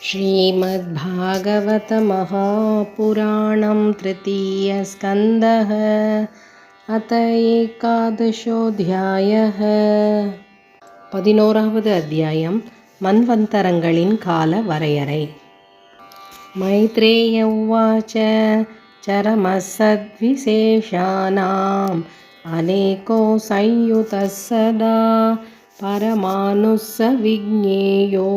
श्रीमद्भागवतमहापुराणं तृतीयस्कन्धः अत एकादशोऽध्यायः। 11வது அத்தியாயம் மன்வந்தரங்களின் கால வரையறை. மைத்ரேய உவாச்ச சரமசத்விசேஷானாம் அநேகோ संयुतः सदा परमानुस्स विज्ञेयो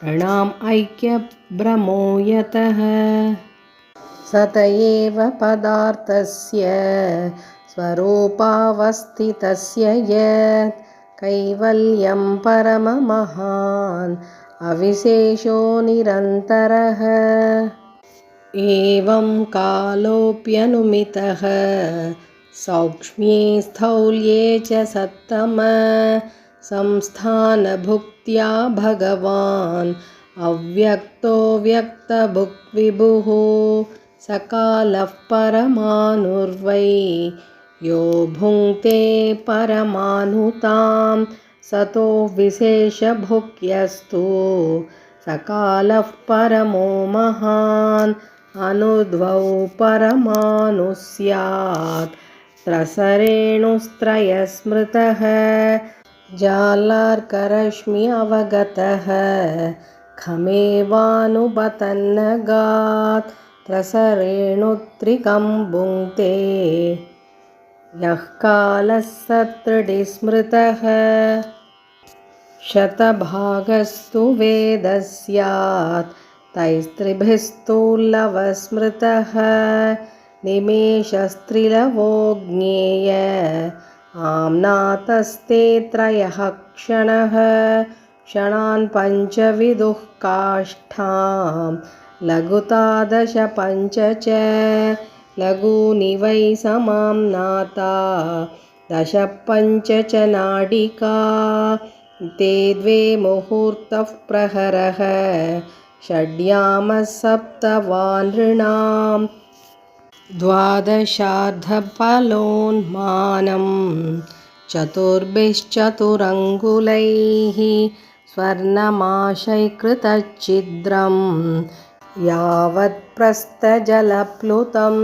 ऋणाम् ऐक्यभ्रमो यतः सत एव पदार्थस्य स्वरूपावस्थितस्य यत् कैवल्यं परममहान् अविशेषो निरन्तरः एवं कालोऽप्यनुमितः सौक्ष्म्ये स्थौल्ये च सत्तम संस्थानभुक्त्या भगवान् अव्यक्तो व्यक्तभुक्विभुः सकालः परमाणुर्वै यो भुङ्क्ते परमाणुतां सतो विशेषभुक्यस्तु सकालः परमो महान् अनुद्वौ परमाणुः स्यात् त्रसरेणुस्त्रयस्मृतः जालार्करश्मि अवगतः खमेवानुपतन्नगात् त्रसरेणुत्रिकं भुङ्क्ते यः कालः सत्रिडिस्मृतः शतभागस्तु वेदः स्यात् तैस्त्रिभिस्तुलवस्मृतः निमेषस्त्रिलवो ज्ञेय आम्नातस्ते त्रयः क्षणः क्षणान् पञ्चविदुः काष्ठां लघुतादश पञ्च च लघूनि वै समाम्नाता दश पञ्च च नाडिका ते द्वे मुहूर्तः प्रहरः षड्यामः सप्तवानृणाम् द्वादशार्धफलोन्मानं चतुर्भिश्चतुरङ्गुलैः स्वर्णमाशैकृतच्छिद्रं यावत्प्रस्थजलप्लुतं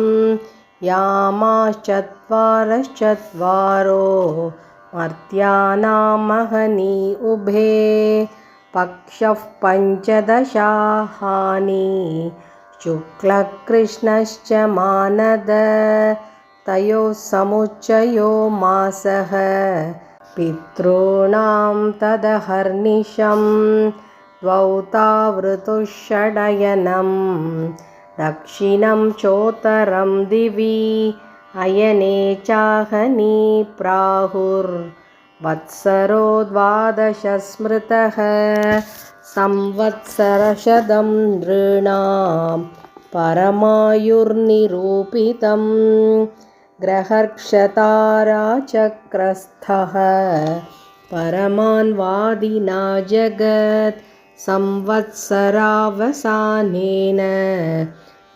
यामाश्चत्वारश्चत्वारो मर्त्यानामहनी उभे पक्षः पञ्चदशाहानि शुक्लकृष्णश्च मानद तयोः समुच्चयो मासः पितॄणां तदहर्निशं द्वौ तावृतुः षडयनं दक्षिणं चोत्तरं दिवि अयने चाहनी प्राहुर्वत्सरो द्वादश स्मृतः संवत्सरशतं नृणां परमायुर्निरूपितं ग्रहर्क्षताराचक्रस्थः परमान्वादिना जगत् संवत्सरावसानेन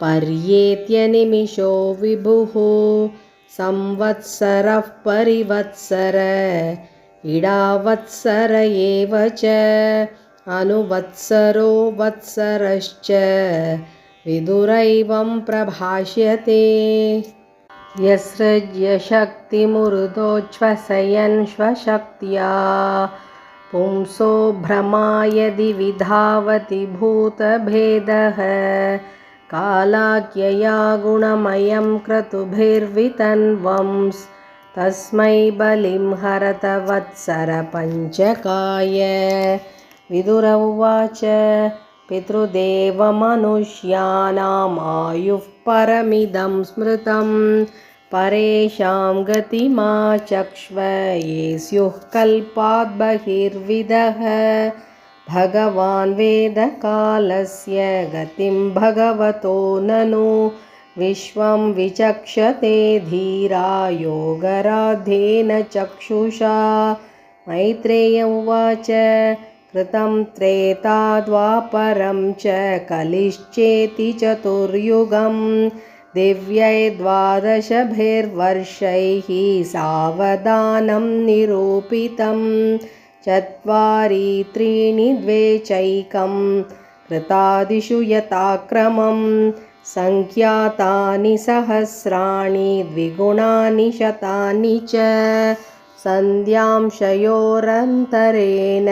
पर्येत्य निमिषो विभुः संवत्सरः परिवत्सर इडावत्सर एव च अनुवत्सरो वत्सरश्च विदुरैवं प्रभाष्यते यस्रज्य शक्तिमुरुदोच्छ्वसयन् श्वशक्त्या पुंसो भ्रमा यदि विधावति भूतभेदः कालाख्यया गुणमयं क्रतुभिर्वितन्वंस् तस्मै बलिं हरत वत्सर पञ्चकाय विदुर उवाच पितृदेवमनुष्याणाम् आयुः परमिदं स्मृतं परेषां गतिमाचक्ष्व ये स्युः कल्पात् बहिर्विदः भगवान् वेदकालस्य गतिं भगवतो ननु विश्वं विचक्षते धीरा योगराध्येन चक्षुषा मैत्रेय उवाच कृतं त्रेताद्वापरं च कलिश्चेति चतुर्युगं दिव्यै द्वादशभिर्वर्षैः सावधानं निरूपितं चत्वारि त्रीणि द्वे चैकं कृतादिषु यथाक्रमं सङ्ख्यातानि सहस्राणि द्विगुणानि शतानि च सन्ध्यांशयोरन्तरेण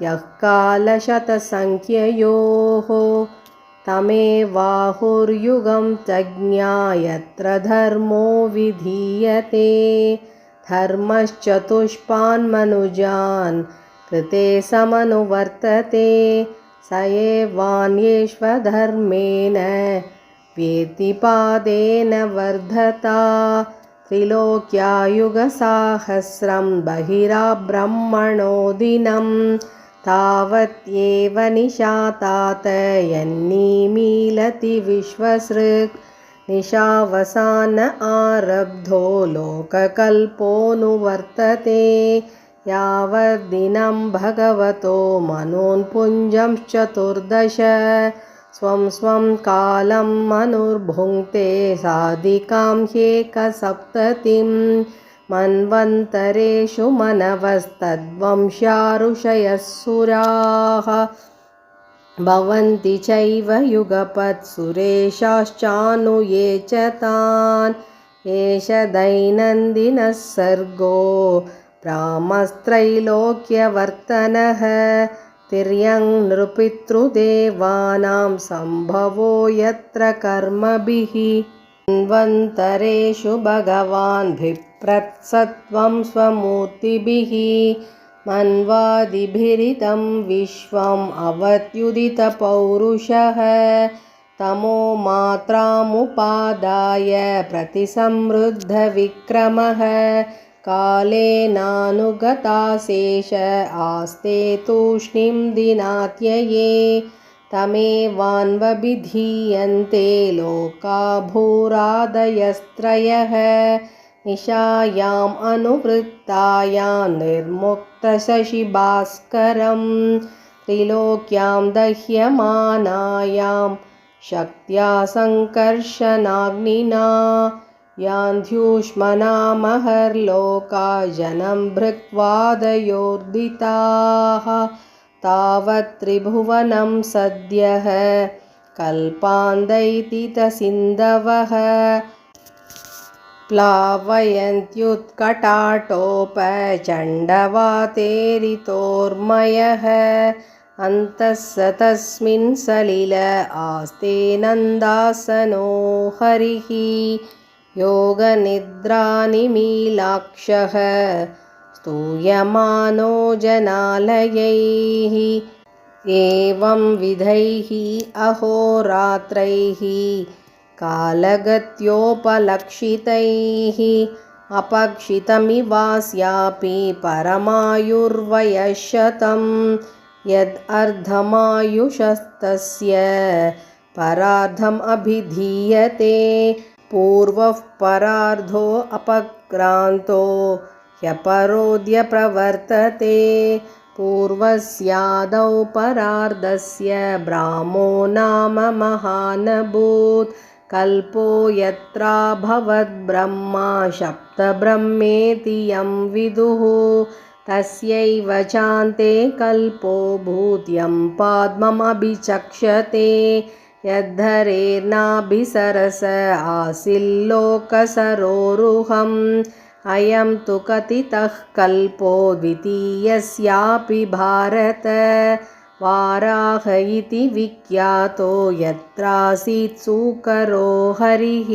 यः कालशतसङ्ख्ययोः तमेवाहुर्युगं तज्ज्ञायत्र धर्मो विधीयते धर्मश्चतुष्पान्मनुजान् कृते समनुवर्तते स एवान्येष्वधर्मेण व्यतिपादेन वर्धता त्रिलोक्यायुगसाहस्रं बहिराब्रह्मणो दिनं तावत्येव निशातात यन्निमीलति विश्वसृक् निशावसान आरब्धो लोककल्पोऽनुवर्तते यावद्दिनं भगवतो मनोन्पुञ्जंश्चतुर्दश स्वं स्वं कालं मनुर्भुङ्क्ते साधिकां ह्येकसप्ततिं मन्वन्तरेषु मनवस्तद्वंश्या ऋषयः सुराः भवन्ति चैव युगपत्सुरेशाश्चानुये च तान् एष दैनन्दिनः सर्गो ब्राह्मस्त्रैलोक्यवर्तनः तिर्यं नृपितृदेवानां सम्भवो यत्र कर्मभिः मन्वन्तरेषु भगवान् भिप्रत्सत्वं स्वमूर्तिभिः मन्वादिभिरिदं विश्वम् अवत्युदितपौरुषः तमो मात्रामुपादाय प्रतिसंवृद्धविक्रमः कालेनानुगताशेष आस्ते तूष्णीं दिनात्यये तमेवान्वभिधीयन्ते लोका भूरादयस्त्रयः निशायाम् अनुवृत्तायां निर्मुक्तशशिभास्करं त्रिलोक्यां दह्यमानायां शक्त्या सङ्कर्षणाग्निना यान्ध्युष्मणामहर्लोका जनं भृक्त्वादयोर्दिताः तावत् त्रिभुवनं सद्यः कल्पान्दैतितसिन्धवः प्लावयन्त्युत्कटाटोपचण्डवातेरितोर्मयः अन्तः स तस्मिन् सलिल आस्ते नन्दासनो हरिः योगनिद्रानिमीलाक्षः स्तूयमानो जनालयैः एवं विधैः अहोरात्रैः कालगत्योपलक्षितैः अपक्षितमिवास्यापि परमायुर्वयशतं यद् अर्धमायुषस्तस्य परार्धम् अभिधीयते पूर्वः परार्धो अपक्रान्तो ह्यपरोऽद्य प्रवर्तते पूर्वस्यादौ परार्धस्य ब्राह्मो नाम महानभूत् कल्पो यत्राभवद्ब्रह्मा सप्तब्रह्मेति यं विदुः तस्यैव चान्ते कल्पो भूत्यं पाद्ममभिचक्षते यद्धरेर्नाभिसरस आसील्लोकसरोरुहम् अयं तु कथितः कल्पो द्वितीयस्यापि भारत वाराह इति विख्यातो यत्रासीत् सूकरो हरिः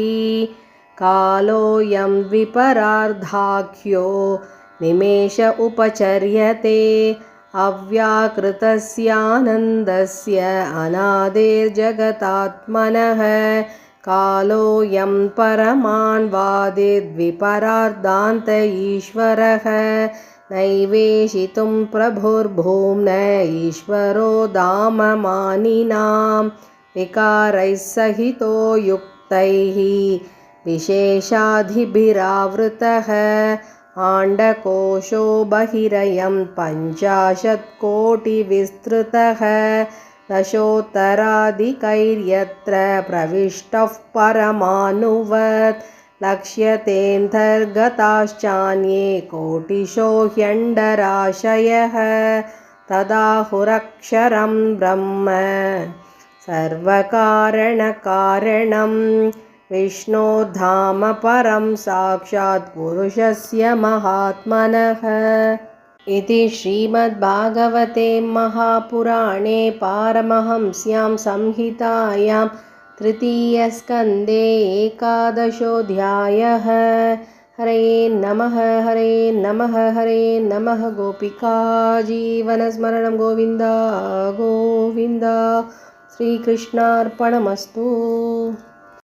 कालोऽयं द्विपरार्धाख्यो निमेष उपचर्यते अव्याकृतस्यानन्दस्य अनादिर्जगतात्मनः कालोऽयं परमान्वादिद्विपरार्धान्त ईश्वरः नैवेशितुं प्रभुर्भूम्न ईश्वरो धाममानिनां विकारैः सहितो युक्तैः विशेषाधिभिरावृतः आण्डकोशो बहिरयं 50 कोटिविस्तृतः दशोत्तराधिकैर्यत्र प्रविष्टः परमाणुवत् लक्ष्यतेऽन्तर्गताश्चान्ये कोटिशो ह्यण्डराशयः तदाहुरक्षरं ब्रह्म सर्वकारणकारणं विष्णोर्धाम परं साक्षात् पुरुषस्य महात्मनः इति श्रीमद्भागवते महापुराणे पारमहंस्यां संहितायां तृतीयस्कन्धे एकादशोऽध्यायः। हरे नमः हरे नमः हरे नमः। गोपिका जीवनस्मरणं गोविन्द गोविन्द। श्रीकृष्णार्पणमस्तु।